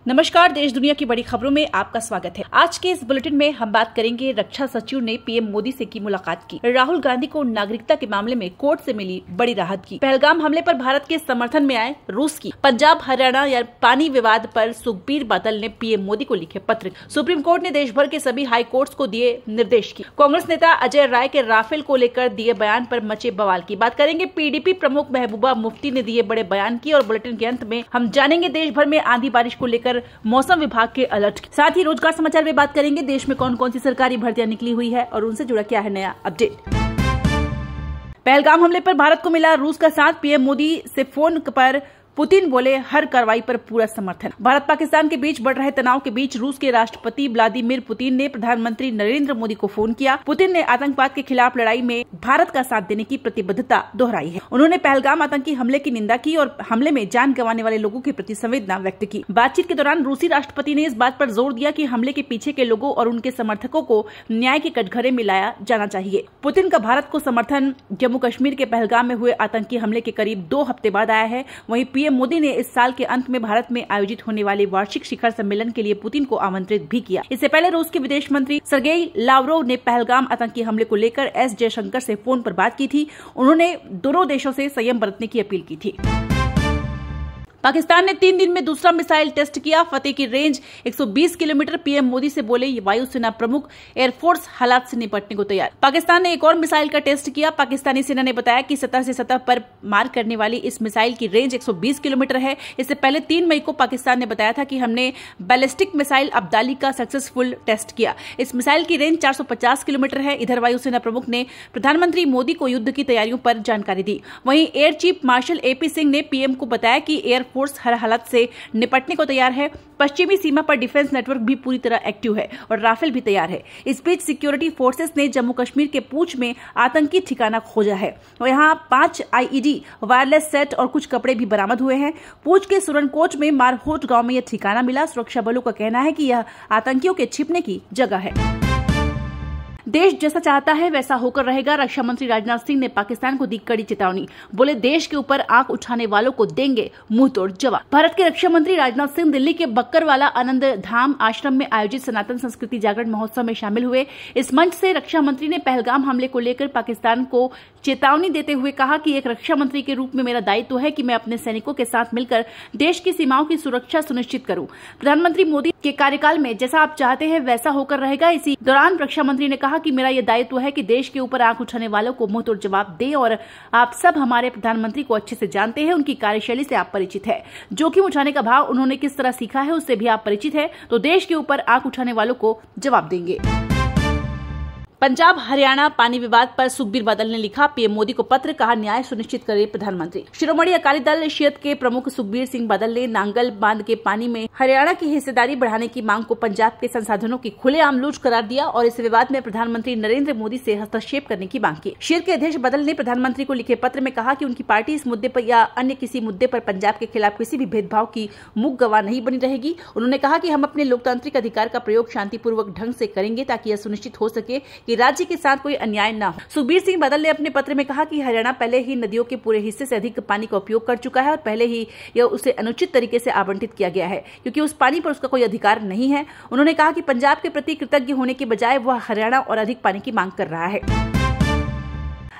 नमस्कार, देश दुनिया की बड़ी खबरों में आपका स्वागत है। आज के इस बुलेटिन में हम बात करेंगे, रक्षा सचिव ने पीएम मोदी से की मुलाकात की। राहुल गांधी को नागरिकता के मामले में कोर्ट से मिली बड़ी राहत की। पहलगाम हमले पर भारत के समर्थन में आए रूस की। पंजाब हरियाणा या पानी विवाद पर सुखबीर बादल ने पीएम मोदी को लिखे पत्र। सुप्रीम कोर्ट ने देश भर के सभी हाई कोर्ट्स को दिए निर्देश की। कांग्रेस नेता अजय राय के राफेल को लेकर दिए बयान पर मचे बवाल की। बात करेंगे, पीडीपी प्रमुख महबूबा मुफ्ती ने दिए बड़े बयान की। और बुलेटिन के अंत में हम जानेंगे देश भर में आंधी बारिश को लेकर मौसम विभाग के अलर्ट। साथ ही रोजगार समाचार में बात करेंगे, देश में कौन कौन सी सरकारी भर्तियां निकली हुई है और उनसे जुड़ा क्या है नया अपडेट। पहलगाम हमले पर भारत को मिला रूस का साथ। पीएम मोदी से फोन पर पुतिन बोले, हर कार्रवाई पर पूरा समर्थन। भारत पाकिस्तान के बीच बढ़ रहे तनाव के बीच रूस के राष्ट्रपति व्लादिमीर पुतिन ने प्रधानमंत्री नरेंद्र मोदी को फोन किया। पुतिन ने आतंकवाद के खिलाफ लड़ाई में भारत का साथ देने की प्रतिबद्धता दोहराई है। उन्होंने पहलगाम आतंकी हमले की निंदा की और हमले में जान गंवाने वाले लोगों के प्रति संवेदना व्यक्त की। बातचीत के दौरान रूसी राष्ट्रपति ने इस बात पर जोर दिया कि हमले के पीछे के लोगों और उनके समर्थकों को न्याय के कटघरे में लाया जाना चाहिए। पुतिन का भारत को समर्थन जम्मू कश्मीर के पहलगाम में हुए आतंकी हमले के करीब 2 हफ्ते बाद आया है। वहीं पीएम मोदी ने इस साल के अंत में भारत में आयोजित होने वाले वार्षिक शिखर सम्मेलन के लिए पुतिन को आमंत्रित भी किया। इससे पहले रूस के विदेश मंत्री सर्गेई लावरोव ने पहलगाम आतंकी हमले को लेकर एस जयशंकर से फोन पर बात की थी। उन्होंने दोनों देशों से संयम बरतने की अपील की थी। पाकिस्तान ने 3 दिन में दूसरा मिसाइल टेस्ट किया। फतेह की रेंज 120 किलोमीटर। पीएम मोदी से बोले, वायुसेना प्रमुख एयरफोर्स हालात से निपटने को तैयार। पाकिस्तान ने एक और मिसाइल का टेस्ट किया। पाकिस्तानी सेना ने बताया कि सतह से सतह पर मार करने वाली इस मिसाइल की रेंज 120 किलोमीटर है। इससे पहले 3 मई को पाकिस्तान ने बताया था कि हमने बैलिस्टिक मिसाइल अब्दाली का सक्सेसफुल टेस्ट किया। इस मिसाइल की रेंज 450 किलोमीटर है। इधर वायुसेना प्रमुख ने प्रधानमंत्री मोदी को युद्ध की तैयारियों पर जानकारी दी। वहीं air chief marshal AP Singh ने पीएम को बताया कि एयर फोर्स हर हालत से निपटने को तैयार है। पश्चिमी सीमा पर डिफेंस नेटवर्क भी पूरी तरह एक्टिव है और राफेल भी तैयार है। इस बीच सिक्योरिटी फोर्सेस ने जम्मू कश्मीर के पूंछ में आतंकी ठिकाना खोजा है और यहाँ 5 आईईडी वायरलेस सेट और कुछ कपड़े भी बरामद हुए हैं। पूंछ के सुरनकोट में मारहोट गांव में यह ठिकाना मिला। सुरक्षा बलों का कहना है कि यह आतंकियों के छिपने की जगह है। देश जैसा चाहता है वैसा होकर रहेगा। रक्षा मंत्री राजनाथ सिंह ने पाकिस्तान को दी कड़ी चेतावनी। बोले, देश के ऊपर आंख उठाने वालों को देंगे मुंह तोड़ जवाब। भारत के रक्षा मंत्री राजनाथ सिंह दिल्ली के बक्करवाला आनंद धाम आश्रम में आयोजित सनातन संस्कृति जागरण महोत्सव में शामिल हुए। इस मंच से रक्षा मंत्री ने पहलगाम हमले को लेकर पाकिस्तान को चेतावनी देते हुए कहा कि एक रक्षा मंत्री के रूप में मेरा दायित्व है कि मैं अपने सैनिकों के साथ मिलकर देश की सीमाओं की सुरक्षा सुनिश्चित करूं। प्रधानमंत्री मोदी के कार्यकाल में जैसा आप चाहते हैं वैसा होकर रहेगा। इसी दौरान रक्षा मंत्री ने कहा कि मेरा यह दायित्व है कि देश के ऊपर आंख उठाने वालों को मुंह तोड़ जवाब दे। और आप सब हमारे प्रधानमंत्री को अच्छे से जानते हैं, उनकी कार्यशैली से आप परिचित है। जोखिम उठाने का भाव उन्होंने किस तरह सीखा है उससे भी आप परिचित है। तो देश के ऊपर आंख उठाने वालों को जवाब देंगे। पंजाब हरियाणा पानी विवाद पर सुखबीर बादल ने लिखा पीएम मोदी को पत्र, कहा न्याय सुनिश्चित करे प्रधानमंत्री। शिरोमणि अकाली दल शियत के प्रमुख सुखबीर सिंह बादल ने नांगल बांध के पानी में हरियाणा की हिस्सेदारी बढ़ाने की मांग को पंजाब के संसाधनों की खुलेआम लूट करार दिया और इस विवाद में प्रधानमंत्री नरेंद्र मोदी से हस्तक्षेप करने की मांग की। शियत के अध्यक्ष बादल ने प्रधानमंत्री को लिखे पत्र में कहा कि उनकी पार्टी इस मुद्दे पर या अन्य किसी मुद्दे पर पंजाब के खिलाफ किसी भी भेदभाव की मुख गवाह नहीं बनी रहेगी। उन्होंने कहा कि हम अपने लोकतांत्रिक अधिकार का प्रयोग शांतिपूर्वक ढंग से करेंगे ताकि यह सुनिश्चित हो सके कि राज्य के साथ कोई अन्याय न हो। सुखबीर सिंह बादल ने अपने पत्र में कहा कि हरियाणा पहले ही नदियों के पूरे हिस्से से अधिक पानी का उपयोग कर चुका है और पहले ही यह उसे अनुचित तरीके से आवंटित किया गया है क्योंकि उस पानी पर उसका कोई अधिकार नहीं है। उन्होंने कहा कि पंजाब के प्रति कृतज्ञ होने के बजाय वह हरियाणा और अधिक पानी की मांग कर रहा है।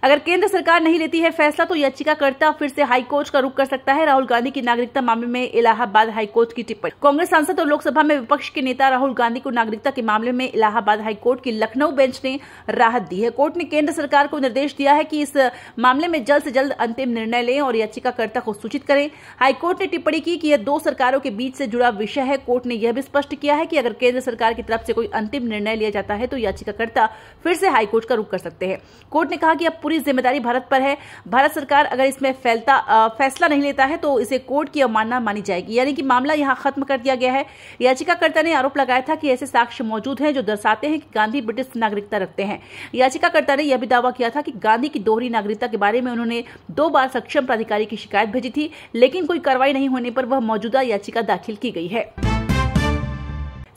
अगर केंद्र सरकार नहीं लेती है फैसला तो याचिकाकर्ता फिर से हाईकोर्ट का रुख कर सकता है। राहुल गांधी की नागरिकता मामले में इलाहाबाद हाईकोर्ट की टिप्पणी। कांग्रेस सांसद और लोकसभा में विपक्ष के नेता राहुल गांधी को नागरिकता के मामले में इलाहाबाद हाईकोर्ट की लखनऊ बेंच ने राहत दी है। कोर्ट ने केंद्र सरकार को निर्देश दिया है कि इस मामले में जल्द से जल्द अंतिम निर्णय लें और याचिकाकर्ता को सूचित करें। हाईकोर्ट ने टिप्पणी की कि यह 2 सरकारों के बीच से जुड़ा विषय है। कोर्ट ने यह भी स्पष्ट किया है कि अगर केंद्र सरकार की तरफ से कोई अंतिम निर्णय लिया जाता है तो याचिकाकर्ता फिर से हाईकोर्ट का रुख कर सकते हैं। कोर्ट ने कहा कि अब पूरी जिम्मेदारी भारत पर है। भारत सरकार अगर इसमें फैसला नहीं लेता है तो इसे कोर्ट की अवमानना मानी जाएगी, यानी कि मामला यहां खत्म कर दिया गया है। याचिकाकर्ता ने आरोप लगाया था कि ऐसे साक्ष्य मौजूद हैं जो दर्शाते हैं कि गांधी ब्रिटिश नागरिकता रखते हैं। याचिकाकर्ता ने यह भी दावा किया था कि गांधी की दोहरी नागरिकता के बारे में उन्होंने 2 बार सक्षम प्राधिकारी की शिकायत भेजी थी, लेकिन कोई कार्रवाई नहीं होने पर वह मौजूदा याचिका दाखिल की गई है।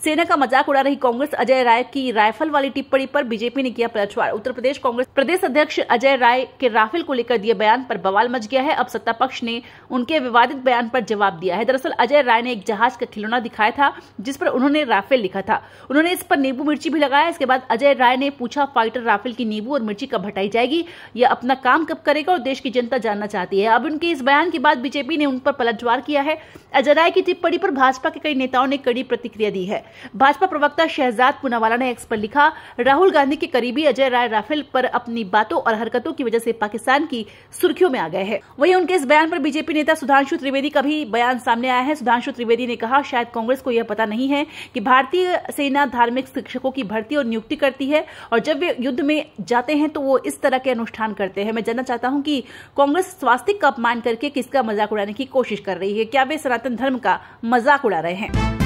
सेना का मजाक उड़ा रही कांग्रेस अजय राय की राइफल वाली टिप्पणी पर बीजेपी ने किया पलटवार। उत्तर प्रदेश कांग्रेस प्रदेश अध्यक्ष अजय राय के राफेल को लेकर दिए बयान पर बवाल मच गया है। अब सत्ता पक्ष ने उनके विवादित बयान पर जवाब दिया है। दरअसल अजय राय ने एक जहाज का खिलौना दिखाया था जिस पर उन्होंने राफेल लिखा था। उन्होंने इस पर नींबू मिर्ची भी लगाया। इसके बाद अजय राय ने पूछा, फाइटर राफेल की नींबू और मिर्ची कब हटाई जाएगी, यह अपना काम कब करेगा और देश की जनता जानना चाहती है। अब उनके इस बयान के बाद बीजेपी ने उन पर पलटवार किया है। अजय राय की टिप्पणी पर भाजपा के कई नेताओं ने कड़ी प्रतिक्रिया दी है। भाजपा प्रवक्ता शहजाद पूनावाला ने एक्स पर लिखा, राहुल गांधी के करीबी अजय राय राफेल पर अपनी बातों और हरकतों की वजह से पाकिस्तान की सुर्खियों में आ गए हैं। वहीं उनके इस बयान पर बीजेपी नेता सुधांशु त्रिवेदी का भी बयान सामने आया है। सुधांशु त्रिवेदी ने कहा, शायद कांग्रेस को यह पता नहीं है कि भारतीय सेना धार्मिक शिक्षकों की भर्ती और नियुक्ति करती है और जब वे युद्ध में जाते हैं तो वो इस तरह के अनुष्ठान करते हैं। मैं जानना चाहता हूं कि कांग्रेस स्वास्तिक का अपमान करके किसका मजाक उड़ाने की कोशिश कर रही है। क्या वे सनातन धर्म का मजाक उड़ा रहे हैं?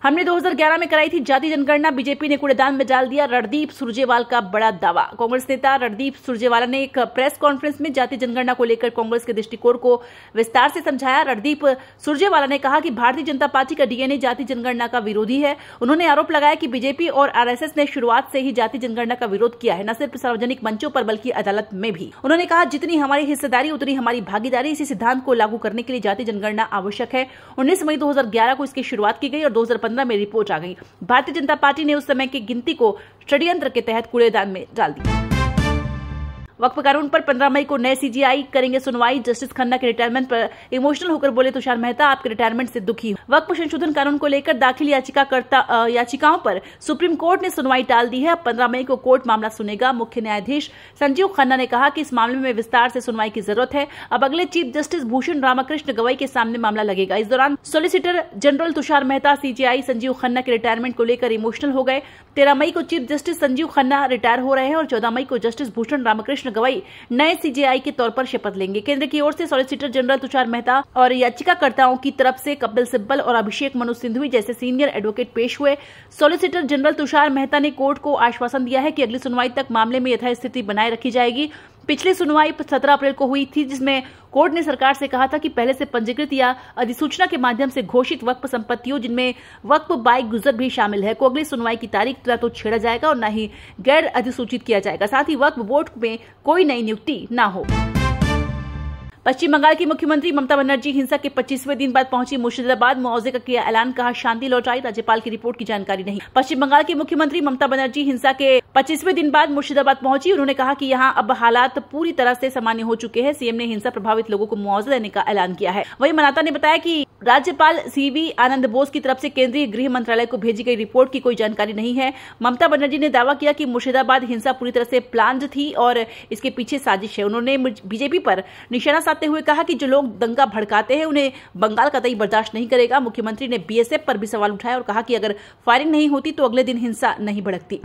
हमने 2011 में कराई थी जाति जनगणना, बीजेपी ने कूड़ेदान में डाल दिया, रणदीप सुरजेवाला का बड़ा दावा। कांग्रेस नेता रणदीप सुरजेवाला ने एक प्रेस कॉन्फ्रेंस में जाति जनगणना को लेकर कांग्रेस के दृष्टिकोण को विस्तार से समझाया। रणदीप सुरजेवाला ने कहा कि भारतीय जनता पार्टी का डीएनए जाति जनगणना का विरोधी है। उन्होंने आरोप लगाया कि बीजेपी और आरएसएस ने शुरुआत से ही जाति जनगणना का विरोध किया है, न सिर्फ सार्वजनिक मंचों पर बल्कि अदालत में भी। उन्होंने कहा, जितनी हमारी हिस्सेदारी उतनी हमारी भागीदारी। इसी सिद्धांत को लागू करने के लिए जाति जनगणना आवश्यक है। 19 मई 2011 को इसकी शुरुआत की गई और 2015 में रिपोर्ट आ गई। भारतीय जनता पार्टी ने उस समय की गिनती को षड्यंत्र के तहत कूड़ेदान में डाल दिया। वक्फ कानून पर 15 मई को नए सीजेआई करेंगे सुनवाई। जस्टिस खन्ना के रिटायरमेंट पर इमोशनल होकर बोले तुषार मेहता, आपके रिटायरमेंट से दुखी हूं। वक्फ संशोधन कानून को लेकर दाखिल याचिकाओं पर सुप्रीम कोर्ट ने सुनवाई टाल दी है। अब 15 मई को कोर्ट मामला सुनेगा। मुख्य न्यायाधीश संजीव खन्ना ने कहा कि इस मामले में विस्तार से सुनवाई की जरूरत है। अब अगले चीफ जस्टिस भूषण रामकृष्ण गवई के सामने मामला लगेगा। इस दौरान solicitor general Tushar Mehta CJI Sanjeev Khanna के रिटायरमेंट को लेकर इमोशनल हो गए। 13 मई को chief justice Sanjeev Khanna retire हो रहे हैं और 14 मई को जस्टिस भूषण रामकृष्ण गवई नए सीजेआई के तौर पर शपथ लेंगे। केंद्र की ओर से सॉलिसिटर जनरल तुषार मेहता और याचिकाकर्ताओं की तरफ से कपिल सिब्बल और अभिषेक मनु सिंघवी जैसे सीनियर एडवोकेट पेश हुए। सॉलिसिटर जनरल तुषार मेहता ने कोर्ट को आश्वासन दिया है कि अगली सुनवाई तक मामले में यथास्थिति बनाए रखी जाएगी। पिछली सुनवाई 17 अप्रैल को हुई थी, जिसमें कोर्ट ने सरकार से कहा था कि पहले से पंजीकृत या अधिसूचना के माध्यम से घोषित वक्फ संपत्तियों, जिनमें वक्फ बाई गुजर भी शामिल है, को अगली सुनवाई की तारीख न तो छेड़ा जाएगा और न ही गैर अधिसूचित किया जाएगा। साथ ही वक्फ बोर्ड में कोई नई नियुक्ति न हो। पश्चिम बंगाल की मुख्यमंत्री ममता बनर्जी हिंसा के 25वें दिन बाद पहुंची मुर्शिदाबाद। मुआवजे का किया ऐलान, कहा शांति लौट आई। राज्यपाल की रिपोर्ट की जानकारी नहीं। पश्चिम बंगाल की मुख्यमंत्री ममता बनर्जी हिंसा के 25वें दिन बाद मुर्शिदाबाद पहुंची। उन्होंने कहा कि यहां अब हालात पूरी तरह से सामान्य हो चुके हैं। सीएम ने हिंसा प्रभावित लोगों को मुआवजा देने का ऐलान किया है। वहीं मनाता ने बताया कि राज्यपाल सीवी आनंद बोस की तरफ से केंद्रीय गृह मंत्रालय को भेजी गई रिपोर्ट की कोई जानकारी नहीं है। ममता बनर्जी ने दावा किया कि मुर्शिदाबाद हिंसा पूरी तरह से प्लान्ड थी और इसके पीछे साजिश है। उन्होंने बीजेपी पर निशाना साधते हुए कहा कि जो लोग दंगा भड़काते हैं उन्हें बंगाल कतई बर्दाश्त नहीं करेगा। मुख्यमंत्री ने बीएसएफ पर भी सवाल उठाया और कहा कि अगर फायरिंग नहीं होती तो अगले दिन हिंसा नहीं भड़कती।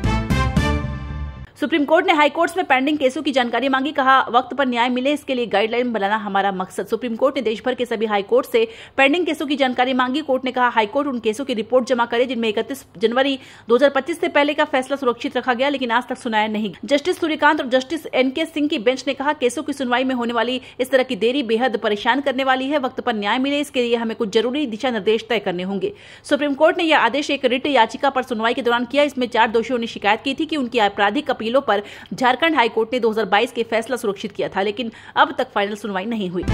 सुप्रीम कोर्ट ने हाई कोर्ट्स में पेंडिंग केसों की जानकारी मांगी। कहा, वक्त पर न्याय मिले, इसके लिए गाइडलाइन बनाना हमारा मकसद। सुप्रीम कोर्ट ने देश भर के सभी हाई कोर्ट से पेंडिंग केसों की जानकारी मांगी। कोर्ट ने कहा, हाई कोर्ट उन केसों की रिपोर्ट जमा करे जिनमें 31 जनवरी 2025 से पहले का फैसला सुरक्षित रखा गया, लेकिन आज तक सुनाया नहीं। जस्टिस सूर्यकांत और जस्टिस एनके सिंह की बेंच ने कहा, केसों की सुनवाई में होने वाली इस तरह की देरी बेहद परेशान करने वाली है। वक्त पर न्याय मिले, इसके लिए हमें कुछ जरूरी दिशा निर्देश तय करने होंगे। सुप्रीम कोर्ट ने यह आदेश एक रिट याचिका पर सुनवाई के दौरान किया। इसमें 4 दोषियों ने शिकायत की थी कि उनकी आपराधिक अपीलों पर झारखंड हाईकोर्ट ने 2022 के फैसला सुरक्षित किया था, लेकिन अब तक फाइनल सुनवाई नहीं हुई।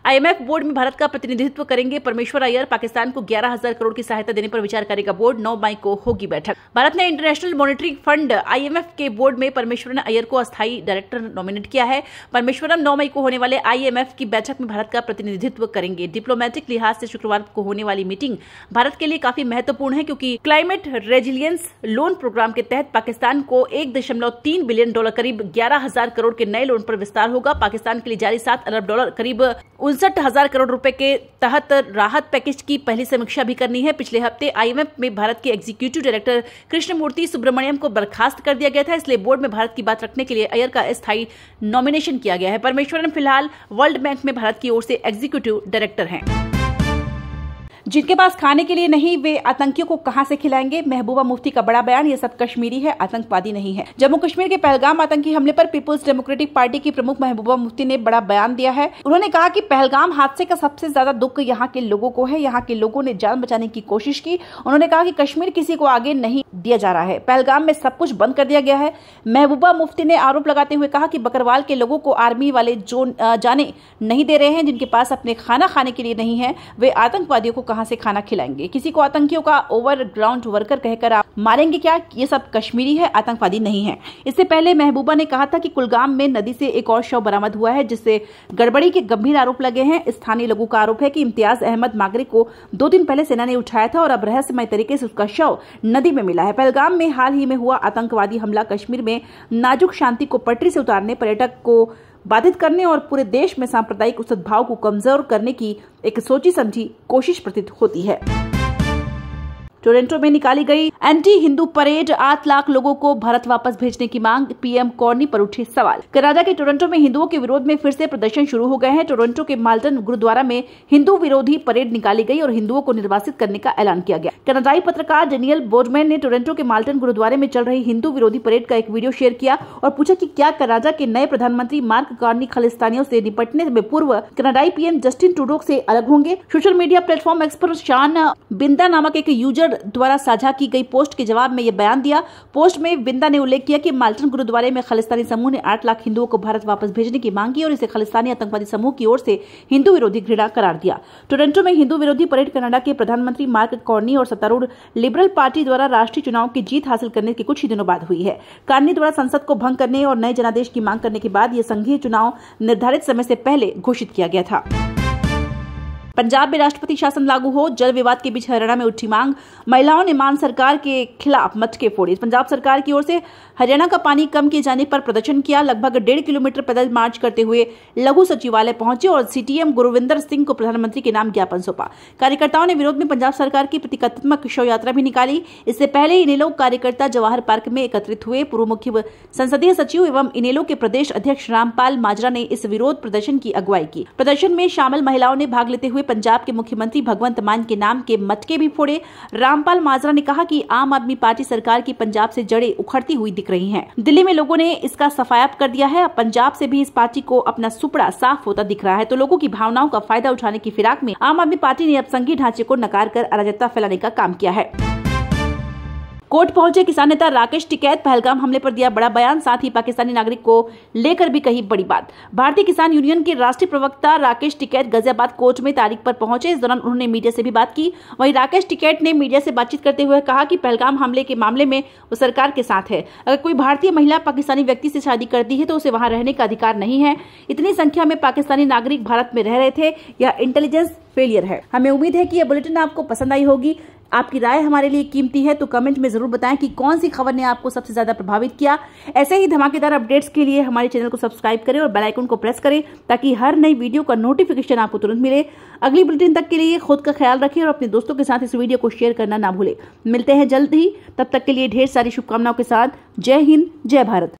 आईएमएफ बोर्ड में भारत का प्रतिनिधित्व करेंगे परमेश्वर अय्यर। पाकिस्तान को 11,000 करोड़ की सहायता देने पर विचार करेगा बोर्ड। 9 मई को होगी बैठक। भारत ने इंटरनेशनल मॉनेटरी फंड आईएमएफ के बोर्ड में परमेश्वरन अय्यर को अस्थायी डायरेक्टर नॉमिनेट किया है। परमेश्वरन 9 मई को होने वाले आईएमएफ की बैठक में भारत का प्रतिनिधित्व करेंगे। डिप्लोमेटिक लिहाज से शुक्रवार को होने वाली मीटिंग भारत के लिए काफी महत्वपूर्ण है, क्योंकि क्लाइमेट रेजिलियंस लोन प्रोग्राम के तहत पाकिस्तान को $1.3 बिलियन करीब 11,000 करोड़ के नए लोन पर विस्तार होगा। पाकिस्तान के लिए जारी $7 अरब करीब 59,000 करोड़ रुपए के तहत राहत पैकेज की पहली समीक्षा भी करनी है। पिछले हफ्ते आईएमएफ में भारत के एग्जीक्यूटिव डायरेक्टर कृष्णमूर्ति सुब्रमण्यम को बर्खास्त कर दिया गया था, इसलिए बोर्ड में भारत की बात रखने के लिए अय्यर का स्थायी नॉमिनेशन किया गया है। परमेश्वरन फिलहाल वर्ल्ड बैंक में भारत की ओर से एग्जीक्यूटिव डायरेक्टर हैं। जिनके पास खाने के लिए नहीं वे आतंकियों को कहां से खिलाएंगे। महबूबा मुफ्ती का बड़ा बयान, ये सब कश्मीरी है, आतंकवादी नहीं है। जम्मू कश्मीर के पहलगाम आतंकी हमले पर पीपुल्स डेमोक्रेटिक पार्टी की प्रमुख महबूबा मुफ्ती ने बड़ा बयान दिया है। उन्होंने कहा कि पहलगाम हादसे का सबसे ज्यादा दुख यहाँ के लोगों को है। यहाँ के लोगों ने जान बचाने की कोशिश की। उन्होंने कहा कि कश्मीर किसी को आगे नहीं दिया जा रहा है। पहलगाम में सब कुछ बंद कर दिया गया है। महबूबा मुफ्ती ने आरोप लगाते हुए कहा कि बकरवाल के लोगों को आर्मी वाले जो जाने नहीं दे रहे हैं, जिनके पास अपने खाना खाने के लिए नहीं है, वे आतंकवादियों को कहां से खाना खिलाएंगे। किसी को आतंकियों का ओवरग्राउंड वर्कर कहकर आप मारेंगे क्या? ये सब कश्मीरी है, आतंकवादी नहीं है। इससे पहले महबूबा ने कहा था कि कुलगाम में नदी से एक और शव बरामद हुआ है, जिससे गड़बड़ी के गंभीर आरोप लगे हैं। स्थानीय लोगों का आरोप है कि इम्तियाज अहमद मागरे को 2 दिन पहले सेना ने उठाया था और अब रहस्यमय तरीके से उसका शव नदी में मिला है। पहलगाम में हाल ही में हुआ आतंकवादी हमला कश्मीर में नाजुक शांति को पटरी से उतारने, पर्यटक को बाधित करने और पूरे देश में सांप्रदायिक सद्भाव को कमजोर करने की एक सोची समझी कोशिश प्रतीत होती है। टोरंटो में निकाली गई एंटी हिंदू परेड, 8 लाख लोगों को भारत वापस भेजने की मांग, पीएम कॉर्नी पर उठे सवाल। कनाडा के टोरंटो में हिंदुओं के विरोध में फिर से प्रदर्शन शुरू हो गए हैं। टोरंटो के माल्टन गुरुद्वारा में हिंदू विरोधी परेड निकाली गई और हिंदुओं को निर्वासित करने का ऐलान किया गया। कनाडाई पत्रकार डेनियल बोर्डमैन ने टोरंटो के माल्टन गुरुद्वारे में चल रही हिंदू विरोधी परेड का एक वीडियो शेयर किया और पूछा कि क्या कनाडा के नए प्रधानमंत्री मार्क कार्नी खालिस्तानियों से निपटने में पूर्व कनाडाई पीएम जस्टिन ट्रूडो से अलग होंगे। सोशल मीडिया प्लेटफॉर्म एक्स पर शान बिंदा नामक एक यूजर द्वारा साझा की गई पोस्ट के जवाब में यह बयान दिया। पोस्ट में बिंदा ने उल्लेख किया कि माल्टन गुरुद्वारे में खालिस्तानी समूह ने 8 लाख हिंदुओं को भारत वापस भेजने की मांग की और इसे खालिस्तानी आतंकवादी समूह की ओर से हिंदू विरोधी घृणा करार दिया। टोरंटो में हिंदू विरोधी परेड कनाडा के प्रधानमंत्री मार्क कार्नी और सत्तारूढ़ लिबरल पार्टी द्वारा राष्ट्रीय चुनाव की जीत हासिल करने के कुछ ही दिनों बाद हुई है। कार्नी द्वारा संसद को भंग करने और नए जनादेश की मांग करने के बाद यह संघीय चुनाव निर्धारित समय से पहले घोषित किया गया था। पंजाब में राष्ट्रपति शासन लागू हो, जल विवाद के बीच हरियाणा में उठी मांग, महिलाओं ने मान सरकार के खिलाफ मटके फोड़े। पंजाब सरकार की ओर से हरियाणा का पानी कम किए जाने पर प्रदर्शन किया। लगभग 1.5 किलोमीटर पैदल मार्च करते हुए लघु सचिवालय पहुंचे और सीटीएम गुरविंदर सिंह को प्रधानमंत्री के नाम ज्ञापन सौंपा। कार्यकर्ताओं ने विरोध में पंजाब सरकार की प्रतीकात्मक शव यात्रा भी निकाली। इससे पहले इनेलो कार्यकर्ता जवाहर पार्क में एकत्रित हुए। पूर्व मुख्य संसदीय सचिव एवं इनेलो के प्रदेश अध्यक्ष रामपाल माजरा ने इस विरोध प्रदर्शन की अगुवाई की। प्रदर्शन में शामिल महिलाओं ने भाग लेते हुए पंजाब के मुख्यमंत्री भगवंत मान के नाम के मटके भी फोड़े। रामपाल माजरा ने कहा कि आम आदमी पार्टी सरकार की पंजाब से जड़ें उखड़ती हुई दिख रही हैं। दिल्ली में लोगों ने इसका सफाया कर दिया है। पंजाब से भी इस पार्टी को अपना सुपड़ा साफ होता दिख रहा है, तो लोगों की भावनाओं का फायदा उठाने की फिराक में आम आदमी पार्टी ने अब संघीय ढांचे को नकार कर अराजकता फैलाने का काम किया है। कोर्ट पहुंचे किसान नेता राकेश टिकैत, पहलगाम हमले पर दिया बड़ा बयान, साथ ही पाकिस्तानी नागरिक को लेकर भी कही बड़ी बात। भारतीय किसान यूनियन के राष्ट्रीय प्रवक्ता राकेश टिकैत गाजियाबाद कोर्ट में तारीख पर पहुंचे। इस दौरान उन्होंने मीडिया से भी बात की। वहीं राकेश टिकैत ने मीडिया से बातचीत करते हुए कहा कि पहलगाम हमले के मामले में वो सरकार के साथ है। अगर कोई भारतीय महिला पाकिस्तानी व्यक्ति से शादी करती है तो उसे वहां रहने का अधिकार नहीं है। इतनी संख्या में पाकिस्तानी नागरिक भारत में रह रहे थे, यह इंटेलिजेंस फेलियर है। हमें उम्मीद है कि यह बुलेटिन आपको पसंद आई होगी। आपकी राय हमारे लिए कीमती है, तो कमेंट में जरूर बताएं कि कौन सी खबर ने आपको सबसे ज्यादा प्रभावित किया। ऐसे ही धमाकेदार अपडेट्स के लिए हमारे चैनल को सब्सक्राइब करें और बेल आइकन को प्रेस करें ताकि हर नई वीडियो का नोटिफिकेशन आपको तुरंत मिले। अगली बुलेटिन तक के लिए खुद का ख्याल रखें और अपने दोस्तों के साथ इस वीडियो को शेयर करना ना भूलें। मिलते हैं जल्द ही, तब तक के लिए ढेर सारी शुभकामनाओं के साथ। जय हिंद, जय भारत।